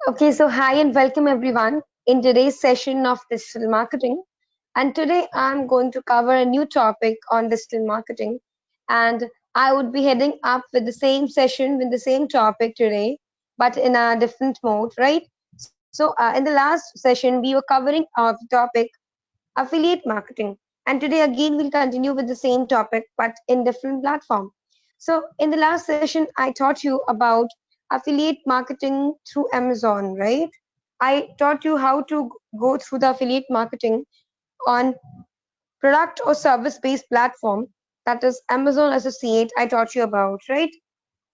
Okay, so hi and welcome everyone in today's session of digital marketing. And today I'm going to cover a new topic on digital marketing. And I would be heading up with the same session with the same topic today, but in a different mode, right? So, in the last session, we were covering our topic affiliate marketing. And today again, we'll continue with the same topic, but in different platform. So in the last session, I taught you about affiliate marketing through Amazon, right? I taught you how to go through the affiliate marketing on product or service based platform, that is Amazon Associate. I taught you about, right?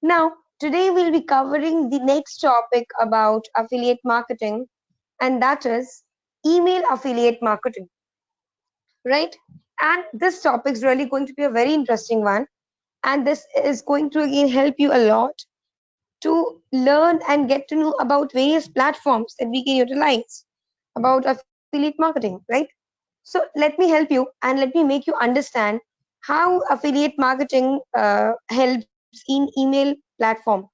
Now, today we'll be covering the next topic about affiliate marketing, and that is email affiliate marketing, right? And this topic is really going to be a very interesting one. And this is going to again help you a lot to learn and get to know about various platforms that we can utilize about affiliate marketing, right? So let me help you and let me make you understand how affiliate marketing helps in email platform.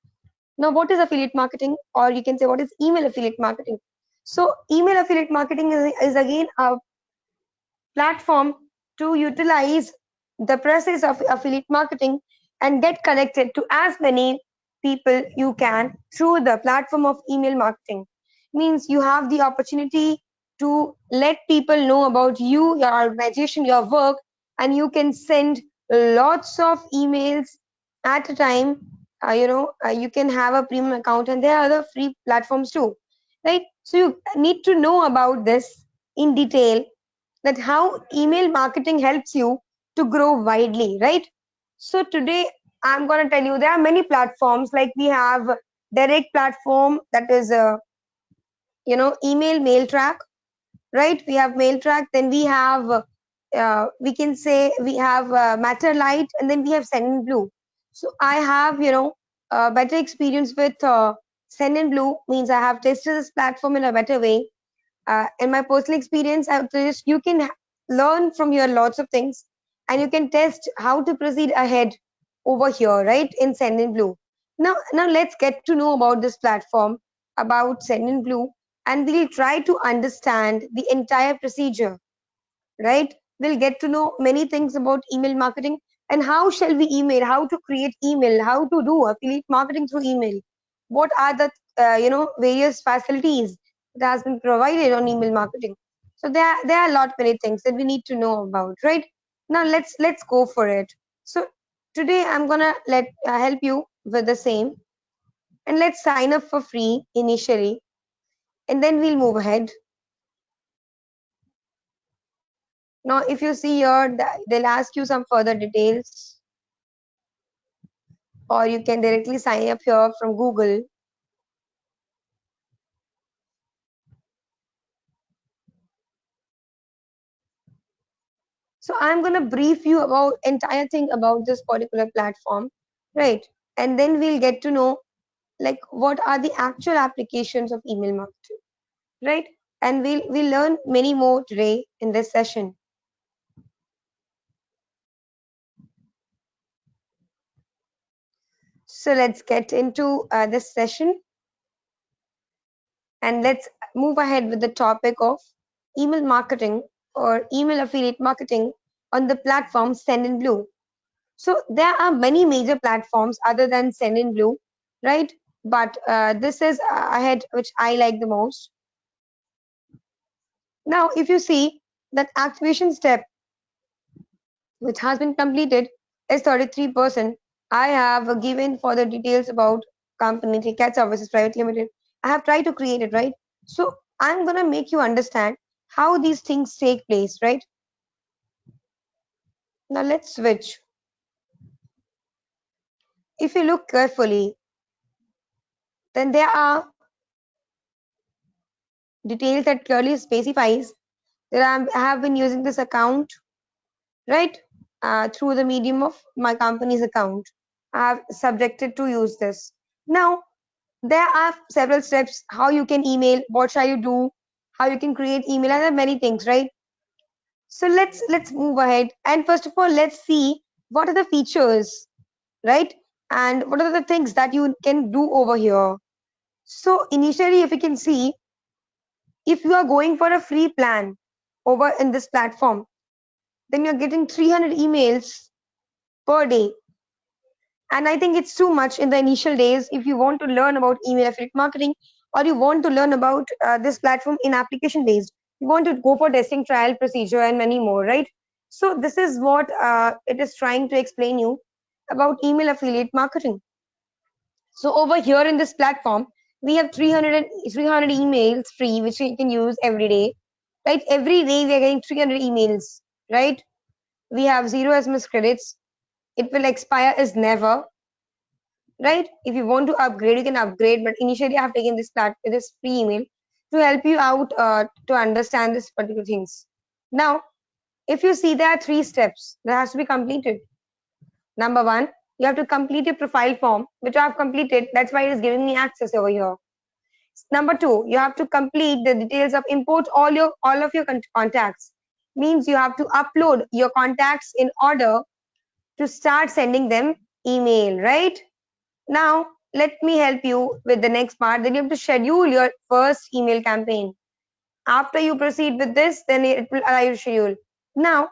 Now, what is affiliate marketing? Or you can say, what is email affiliate marketing? So email affiliate marketing is again a platform to utilize the process of affiliate marketing and get connected to as many people you can through the platform of email marketing. Means you have the opportunity to let people know about you, your organization, your work, and you can send lots of emails at a time. You can have a premium account, and there are other free platforms too, right? So you need to know about this in detail, that how email marketing helps you to grow widely, right? So today I'm going to tell you there are many platforms, like we have direct platform, that is email mail track, right? We have mail track, then we have we can say we have Matterlight, and then we have Sendinblue. So I have better experience with Sendinblue, means I have tested this platform in a better way. In my personal experience, I would suggest you can learn from here lots of things, and you can test how to proceed ahead over here, right? In Sendinblue. Now let's get to know about this platform, about Sendinblue, and we'll try to understand the entire procedure, right? We'll get to know many things about email marketing and how shall we email, how to create email, how to do affiliate marketing through email. What are the various facilities that has been provided on email marketing. So there are a lot many things that we need to know about, right? Now let's go for it. So today I'm gonna let help you with the same, and let's sign up for free initially, and then we'll move ahead. Now, if you see here, they'll ask you some further details, or you can directly sign up here from Google. So I'm going to brief you about entire thing about this particular platform, right? And then we'll get to know like what are the actual applications of email marketing, right? And we'll learn many more today in this session. So let's get into this session, and let's move ahead with the topic of email marketing or email affiliate marketing on the platform Sendinblue. So there are many major platforms other than Sendinblue, right? But this is ahead which I like the most. Now, if you see that activation step which has been completed is 33%. I have given further details about company Cat Services Private Limited. I have tried to create it, right? So I'm gonna make you understand how these things take place, right? Now let's switch. If you look carefully, then there are details that clearly specifies that I have been using this account, right? Through the medium of my company's account. I have subjected to use this. Now, there are several steps how you can email, what shall you do, how you can create email, and there are many things, right? So let's move ahead. And first of all, let's see what are the features, right? And what are the things that you can do over here. So initially, if you can see, if you are going for a free plan over in this platform, then you're getting 300 emails per day. And I think it's too much in the initial days if you want to learn about email affiliate marketing, or you want to learn about this platform in application based. You want to go for testing, trial, procedure, and many more, right? So this is what it is trying to explain you about email affiliate marketing. So over here in this platform, we have 300 emails free, which you can use every day, right? Every day we are getting 300 emails, right? We have zero SMS credits. It will expire as never, right? If you want to upgrade, you can upgrade, but initially I have taken this free email to help you out to understand this particular things. Now, if you see, there are 3 steps that has to be completed. Number one, you have to complete your profile form, which I have completed. That's why it is giving me access over here. Number two, you have to complete the details of import all of your contacts. Means you have to upload your contacts in order to start sending them email, right? Now, let me help you with the next part. Then you have to schedule your first email campaign. After you proceed with this, then it will allow you to schedule. Now,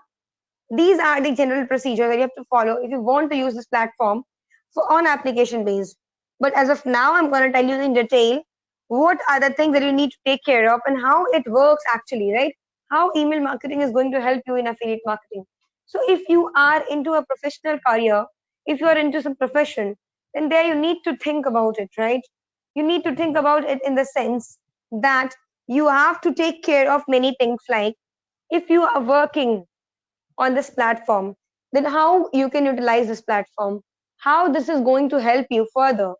these are the general procedures that you have to follow if you want to use this platform for on application based. But as of now, I'm going to tell you in detail what are the things that you need to take care of and how it works actually, right? How email marketing is going to help you in affiliate marketing. So if you are into a professional career, if you are into some profession, then there you need to think about it, right? You need to think about it in the sense that you have to take care of many things, like if you are working on this platform, then how you can utilize this platform, how this is going to help you further,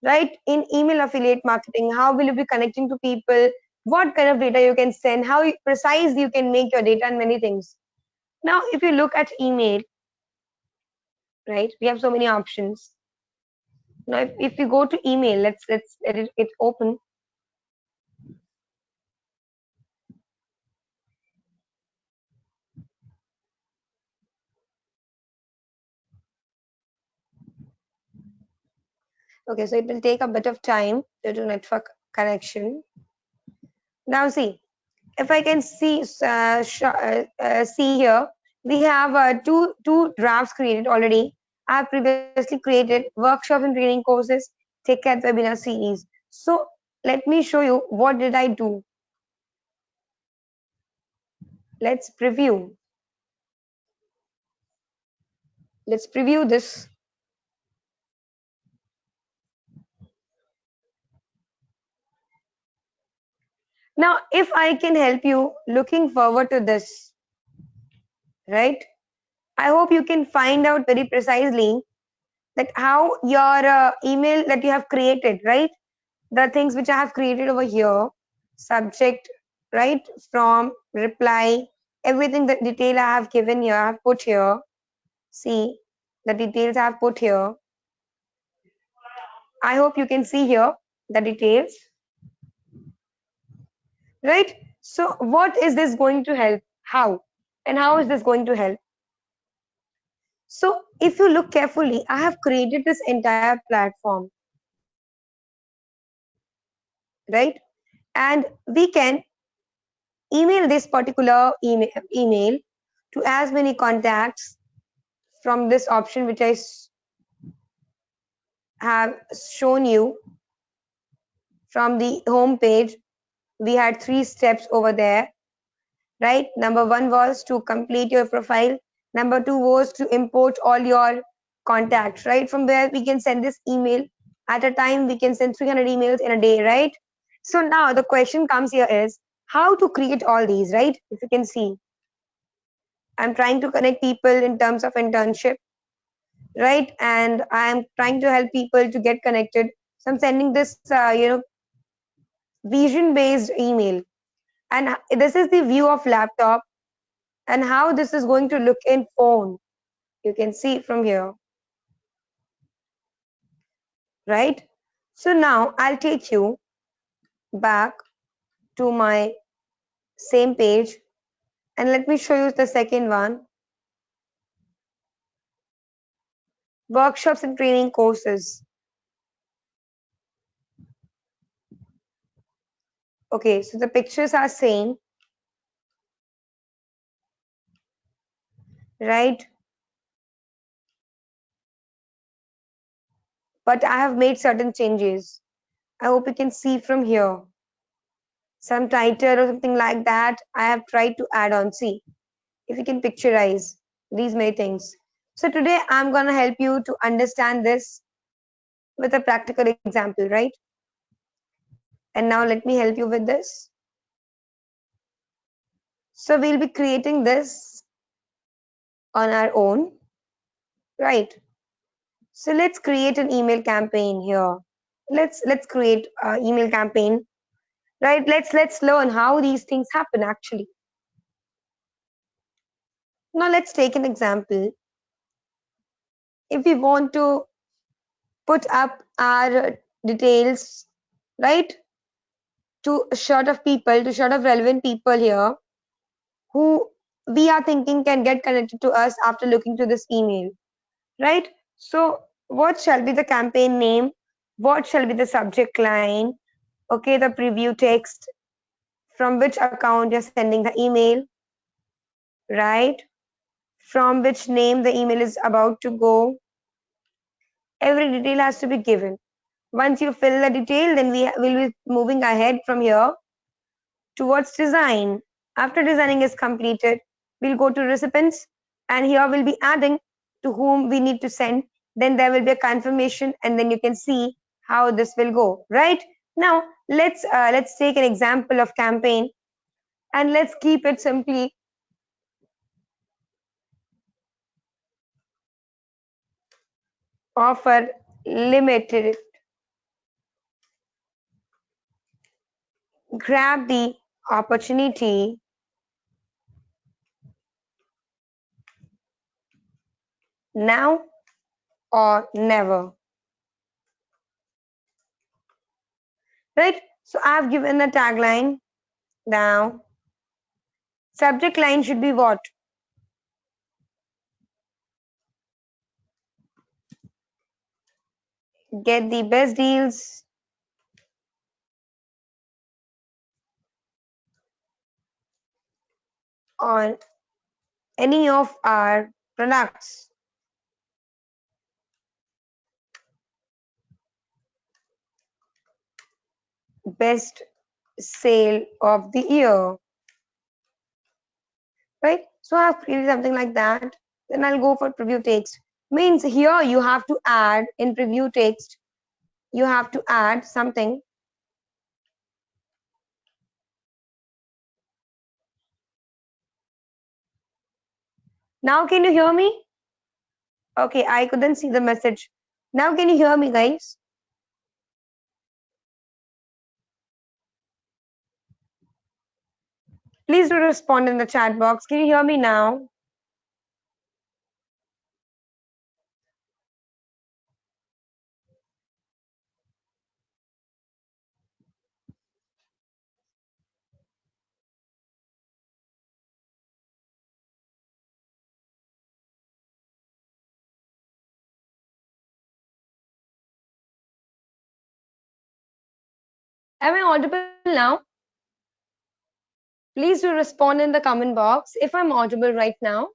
right? In email affiliate marketing, how will you be connecting to people, what kind of data you can send, how precise you can make your data, and many things. Now, if you look at email, right, we have so many options. Now, if you go to email, let's let it open. Okay, so it will take a bit of time due to network connection. Now see, if I can see see here, we have two drafts created already. I have previously created workshops and training courses, Take Care webinar series. So let me show you what did I do. Let's preview. Let's preview this. Now, if I can help you looking forward to this, right? I hope you can find out very precisely that how your email that you have created, right? The things which I have created over here, subject, right, from, reply, everything, the detail I have given here, I have put here. See the details I have put here. I hope you can see here the details, right? So what is this going to help? How? And how is this going to help? So if you look carefully, I have created this entire platform, right? And we can email this particular email to as many contacts from this option which I have shown you from the home page. We had 3 steps over there, right? Number one was to complete your profile. Number two was to import all your contacts, right? From where we can send this email at a time. We can send 300 emails in a day, right? So now the question comes here is how to create all these, right? If you can see, I'm trying to connect people in terms of internship, right? And I'm trying to help people to get connected. So I'm sending this, vision based email. And this is the view of laptop and how this is going to look in phone. You can see from here, right? So now I'll take you back to my same page and let me show you the second one, workshops and training courses. Okay, so the pictures are same, right? But I have made certain changes. I hope you can see from here. Some title or something like that I have tried to add on. See, if you can picturize these many things. So today I'm going to help you to understand this with a practical example, right? And now let me help you with this. So we'll be creating this on our own, right? So let's create an email campaign here. Let's create an email campaign, right? Let's learn how these things happen actually. Now let's take an example. If we want to put up our details, right, to a shot of people, to shot of relevant people here who we are thinking can get connected to us after looking to this email, right? So what shall be the campaign name? What shall be the subject line? Okay, the preview text, from which account you're sending the email, right? From which name the email is about to go. Every detail has to be given. Once you fill the detail, then we will be moving ahead from here towards design. After designing is completed, we'll go to recipients, and here we'll be adding to whom we need to send. Then there will be a confirmation, and then you can see how this will go, right? Now let's take an example of campaign, and let's keep it simply offer limited. Grab the opportunity now or never, right? So I've given the tagline. Now subject line should be what? Get the best deals on any of our products. Best sale of the year, right? So I've created something like that. Then I'll go for preview text. Means here you have to add in preview text, you have to add something. Now can you hear me? Okay, I couldn't see the message. Now can you hear me, guys? Please do respond in the chat box. Can you hear me now? Am I audible now? Please do respond in the comment box if I'm audible right now.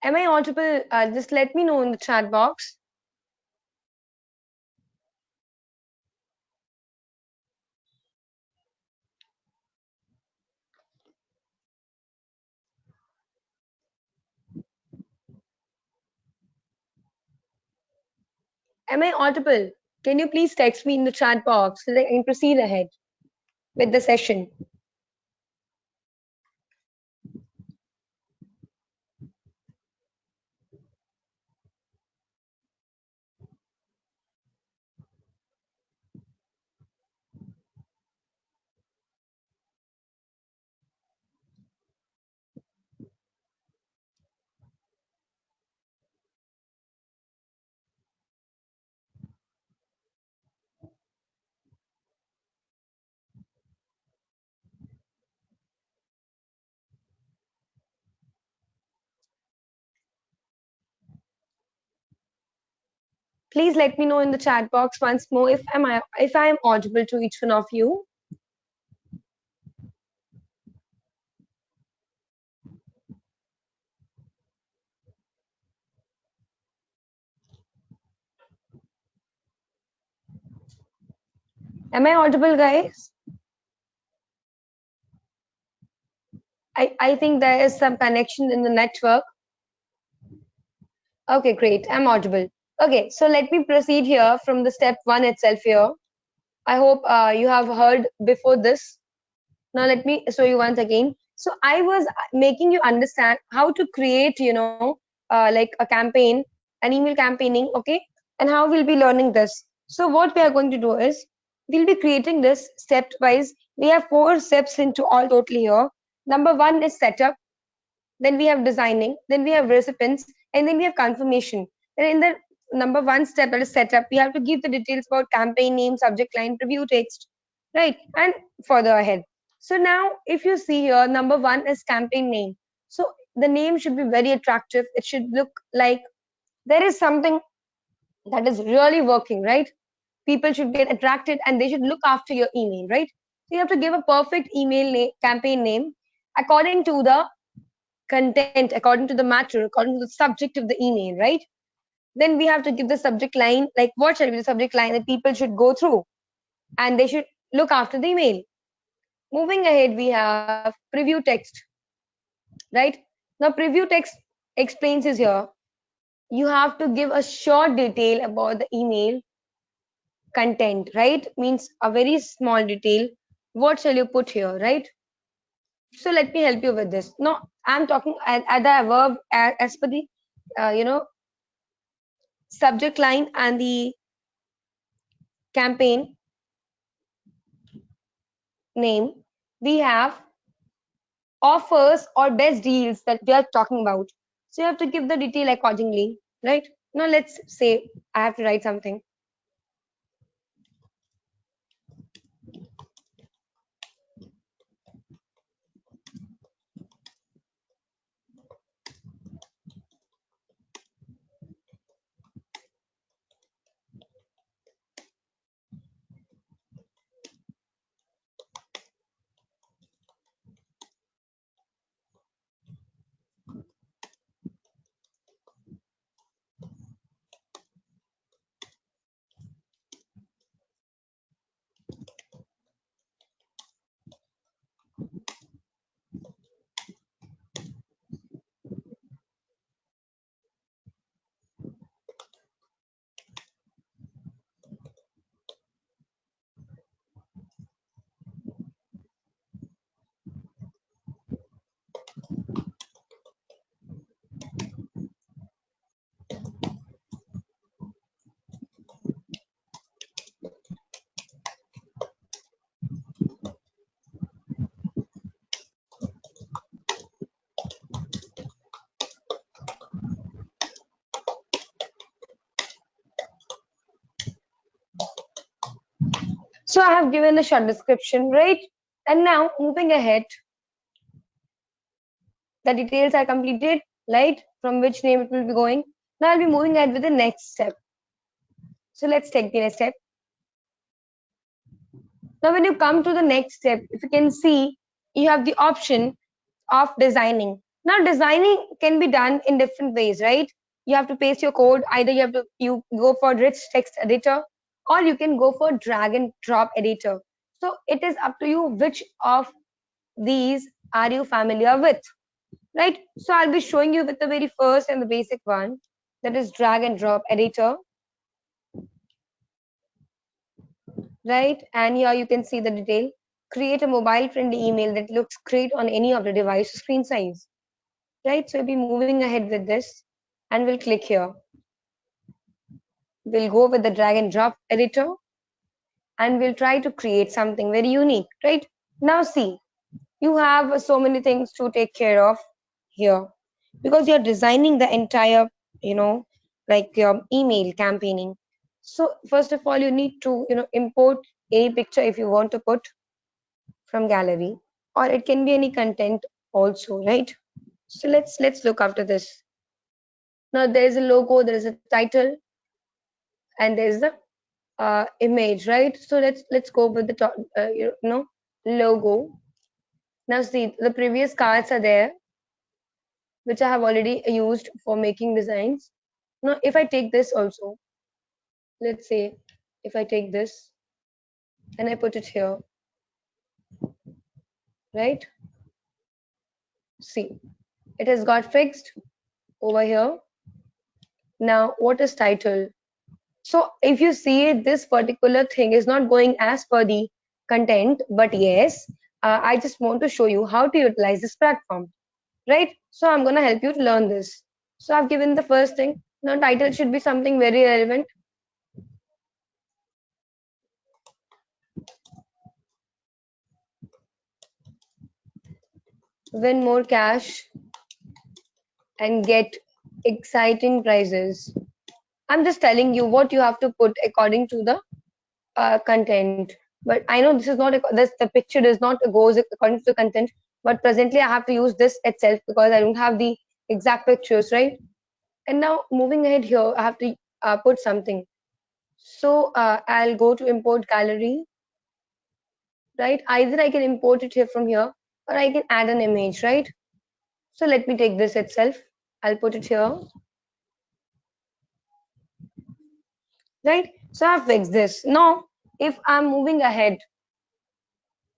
Am I audible? Just let me know in the chat box. Am I audible? Can you please text me in the chat box so that I can proceed ahead with the session? Please let me know in the chat box once more if I am audible to each one of you. Am I audible, guys? I think there is some connection in the network. Okay, great. I'm audible. Okay, so let me proceed here from the step one itself here. I hope you have heard before this. Now let me show you once again. So I was making you understand how to create, like a campaign, an email campaigning, okay? And how we'll be learning this. So what we are going to do is we'll be creating this stepwise. We have 4 steps into all total here. Number 1 is setup, then we have designing, then we have recipients, and then we have confirmation. Then in the number 1 step, that is setup, we have to give the details about campaign name, subject line, preview text, right? And further ahead. So now if you see here, number 1 is campaign name. So the name should be very attractive. It should look like there is something that is really working, right? People should get attracted and they should look after your email, right? So you have to give a perfect campaign name according to the content, according to the matter, according to the subject of the email, right? Then we have to give the subject line, like what shall be the subject line that people should go through and they should look after the email. Moving ahead, we have preview text, right? Now, preview text explains is here. You have to give a short detail about the email content, right? Means a very small detail. What shall you put here, right? So let me help you with this. Now, I'm talking at the verb as per the, subject line and the campaign name, we have offers or best deals that we are talking about. So you have to give the detail accordingly, right? Now let's say I have to write something. So I have given a short description, right? And now moving ahead, the details are completed, right? From which name it will be going. Now I'll be moving ahead with the next step. So let's take the next step. Now when you come to the next step, if you can see, you have the option of designing. Now designing can be done in different ways, right? You have to paste your code. Either you go for rich text editor or you can go for drag and drop editor. So it is up to you which of these are you familiar with, right? So I'll be showing you with the very first and the basic one, that is drag and drop editor, right? And here you can see the detail. Create a mobile friendly email that looks great on any of the device screen size, right? So we'll be moving ahead with this and we'll click here. We'll go with the drag and drop editor and we'll try to create something very unique, right? Now see, you have so many things to take care of here because you're designing the entire, like your email campaigning. So first of all, you need to, import any picture if you want to put from gallery, or it can be any content also, right? So let's look after this. Now there is a logo, there is a title, and there's the image, right? So let's go with the top, logo. Now see, the previous cards are there, which I have already used for making designs. Now, if I take this also, let's say if I take this and I put it here, right? See, it has got fixed over here. Now, what is title? So if you see this particular thing is not going as per the content, but yes, I just want to show you how to utilize this platform, right? So I'm going to help you to learn this. So I've given the first thing. Now title should be something very relevant. Win more cash and get exciting prizes. I'm just telling you what you have to put according to the content. But I know this is not this the picture does not goes according to the content. But presently I have to use this itself because I don't have the exact pictures, right? And now moving ahead here, I have to put something. So I'll go to import gallery, right? Either I can import it here from here or I can add an image, right? So let me take this itself. I'll put it here, right? So I've fixed this. Now, if I'm moving ahead,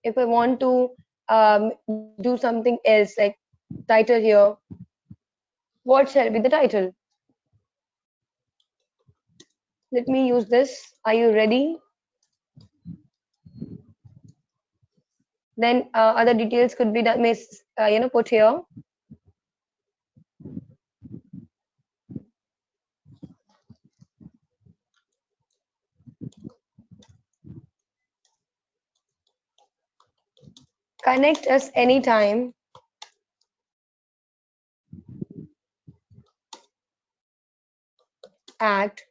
if I want to do something else like title here, what shall be the title? Let me use this. Are you ready? Then other details could be done, put here. Connect us anytime at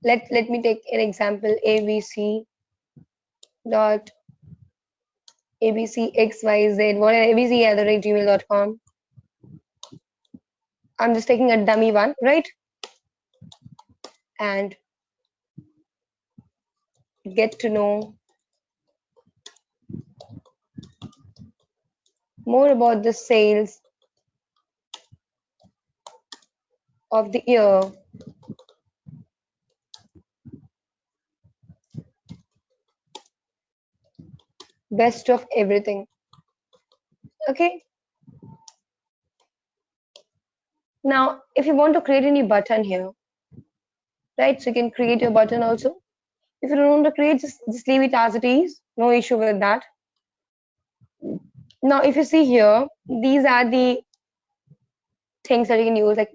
let me take an example abc dot abcxyz what abc at the rate gmail.com. I'm just taking a dummy one, right? And get to know more about the sales of the year. Best of everything. Okay. Now, if you want to create a new button here, right? So you can create your button also. If you don't want to create, just leave it as it is. No issue with that. Now, if you see here, these are the things that you can use. Like,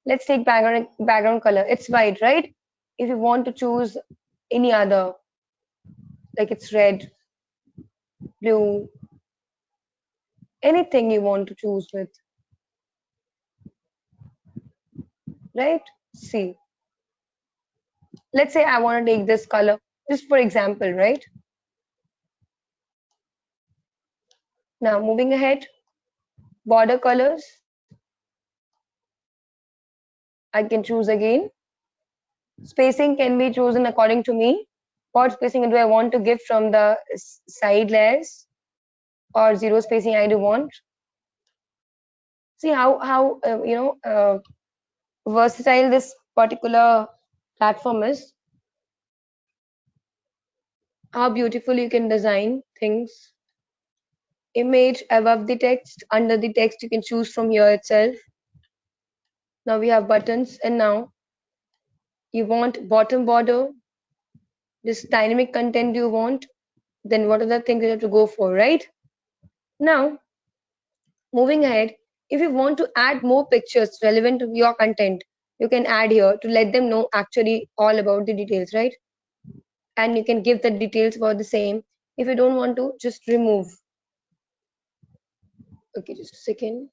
let's take background color. It's white, right? If you want to choose any other, like it's red, blue, anything you want to choose with, right? See, let's say I want to take this color, just for example, right? Now, moving ahead, border colors, I can choose again. Spacing can be chosen according to me. What spacing do I want to give from the side layers or zero spacing I do want. See how versatile this particular platform is. How beautiful you can design things. Image above the text, under the text you can choose from here itself. Now we have buttons, and now you want bottom border, this dynamic content you want, then what are the things you have to go for, right? Now, moving ahead, if you want to add more pictures relevant to your content, you can add here to let them know actually all about the details, right? And you can give the details for the same. If you don't want to, just remove. Okay, just a second.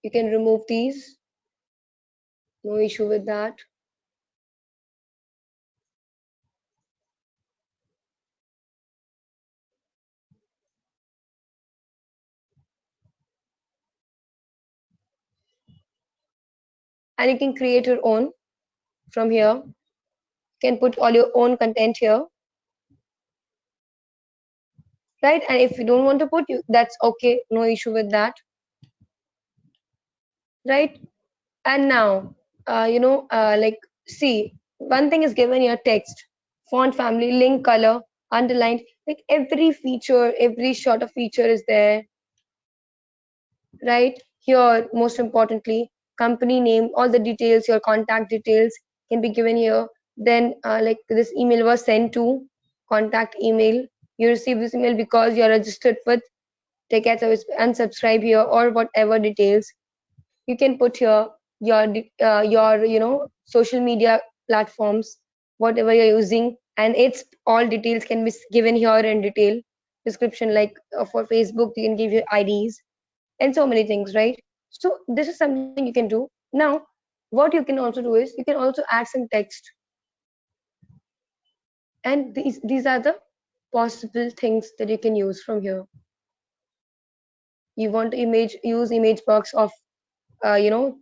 You can remove these. No issue with that. and you can create your own from here. You can put all your own content here, right? And if you don't want to put you, that's okay, no issue with that, right? And now, like, see, one thing is given here: text, font family, link color, underlined, like every feature, every sort of feature is there, right? Here, most importantly, company name, all the details, your contact details can be given here. Then, like this email was sent to, contact email. You receive this email because you're registered with Tech ad Service, unsubscribe here, or whatever details you can put here. Your social media platforms, whatever you're using, and its all details can be given here in detail description. Like for Facebook, you can give your IDs and so many things, right? So this is something you can do. Now, what you can also do is you can also add some text, and these are the possible things that you can use from here. You want to use image box of uh, you know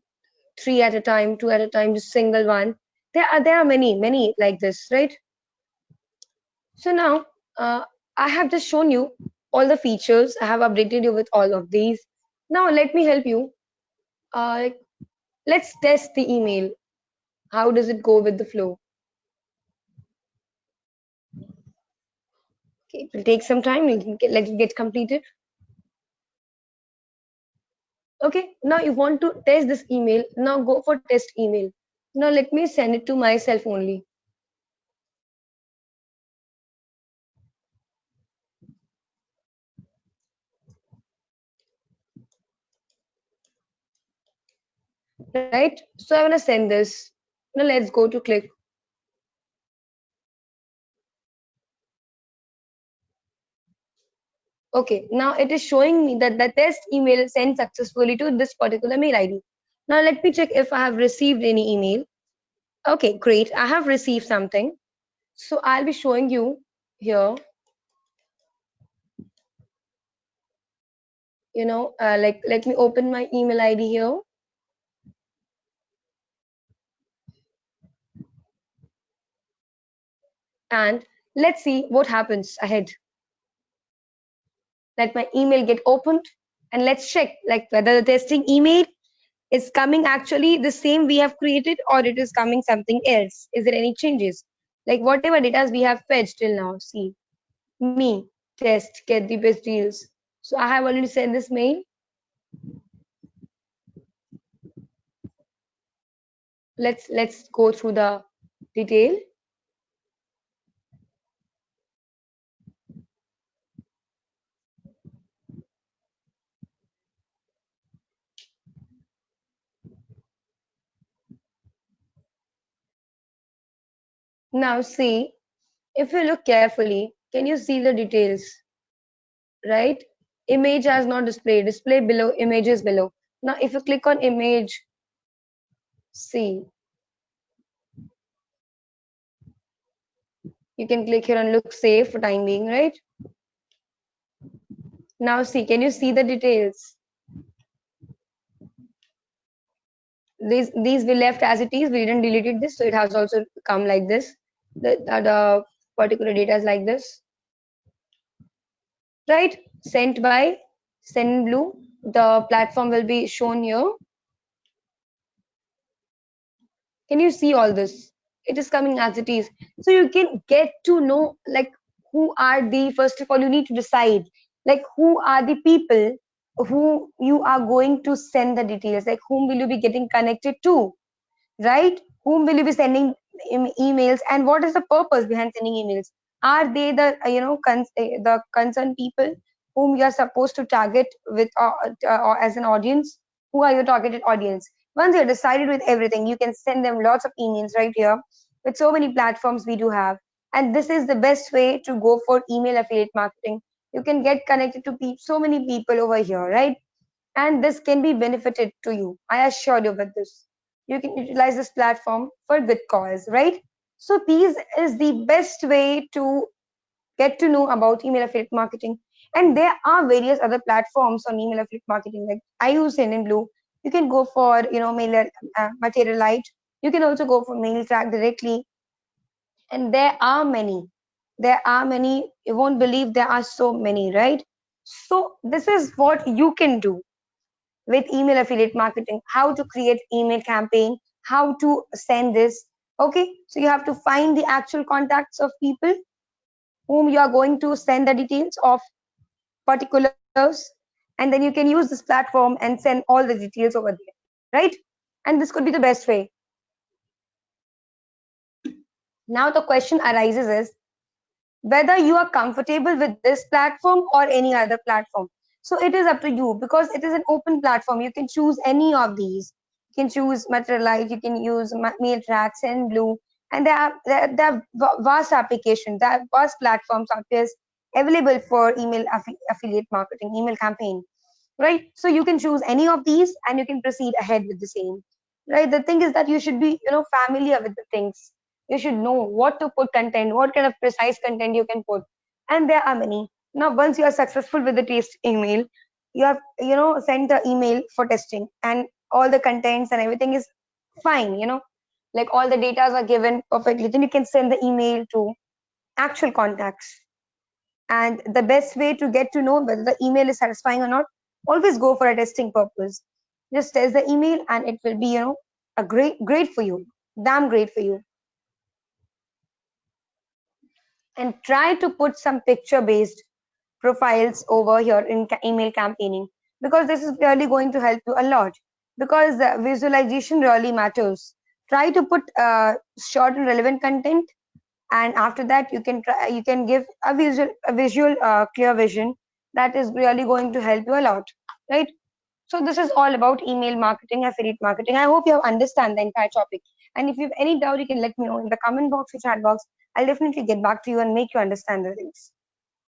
three at a time, two at a time, just single one. There are many like this, right? So now, I have just shown you all the features. I have updated you with all of these. Now let me help you. Uh, let's test the email. How does it go with the flow? Okay, it will take some time. Let it get completed. Okay, now you want to test this email. Now go for test email. Now let me send it to myself only. Right? So I'm gonna send this. Now let's go to click. Okay, now it is showing me that the test email is sent successfully to this particular mail ID. Now let me check if I have received any email. Okay, great. I have received something. So I'll be showing you here, like let me open my email ID here. And let's see what happens ahead. Let my email get opened, and let's check like whether the testing email is coming actually the same we have created, or it is coming something else. Is there any changes? Like whatever data we have fetched till now. See, me, test, get the best deals. So I have already sent this mail. Let's go through the detail. Now see, if you look carefully, can you see the details? Right? Image has not displayed. Display below, images below. Now if you click on image, see, you can click here and look safe for time being, right? Now see, can you see the details? These we left as it is. We didn't delete this, so it has also come like this. The particular data is like this, right? Sent by Sendblue. The platform will be shown here. Can you see all this? It is coming as it is. So you can get to know like who are the, first of all, you need to decide like who are the people who you are going to send the details, like whom will you be getting connected to, right? Whom will you be sending emails, and what is the purpose behind sending emails? Are they the the concerned people whom you are supposed to target with as an audience? Who are your targeted audience? Once you're decided with everything, you can send them lots of emails right here with so many platforms we do have. And this is the best way to go for email affiliate marketing. You can get connected to so many people over here, right? And this can be benefited to you. I assure you with this. You can utilize this platform for good cause, right? So these is the best way to get to know about email affiliate marketing. And there are various other platforms on email affiliate marketing. Like I use Sendinblue. You can go for, mailer Materialite. You can also go for MailTrack directly. And there are many. There are many. You won't believe there are so many, right? So this is what you can do with email affiliate marketing, how to create email campaign, how to send this. Okay, so you have to find the actual contacts of people whom you are going to send the details of particulars, and then you can use this platform and send all the details over there, right? And this could be the best way. Now the question arises is whether you are comfortable with this platform or any other platform. So it is up to you because it is an open platform. You can choose any of these. You can choose Materialite, you can use MailTrack, SendBlue, and there are vast applications, there are vast platforms out there available for email affiliate marketing, email campaign, right? So you can choose any of these and you can proceed ahead with the same, right? The thing is that you should be, familiar with the things. You should know what to put content, what kind of precise content you can put, and there are many. Now once you are successful with the test email, you have, sent the email for testing and all the contents and everything is fine, like all the data are given perfectly, then you can send the email to actual contacts. And the best way to get to know whether the email is satisfying or not, always go for a testing purpose. Just test the email and it will be, a great for you, damn great for you. And try to put some picture based profiles over here in email campaigning, because this is really going to help you a lot, because visualization really matters. Try to put short and relevant content, and after that you can give a visual clear vision. That is really going to help you a lot, right? So this is all about email marketing, affiliate marketing. I hope you have understand the entire topic, and if you have any doubt you can let me know in the comment box or chat box. I'll definitely get back to you and make you understand the things.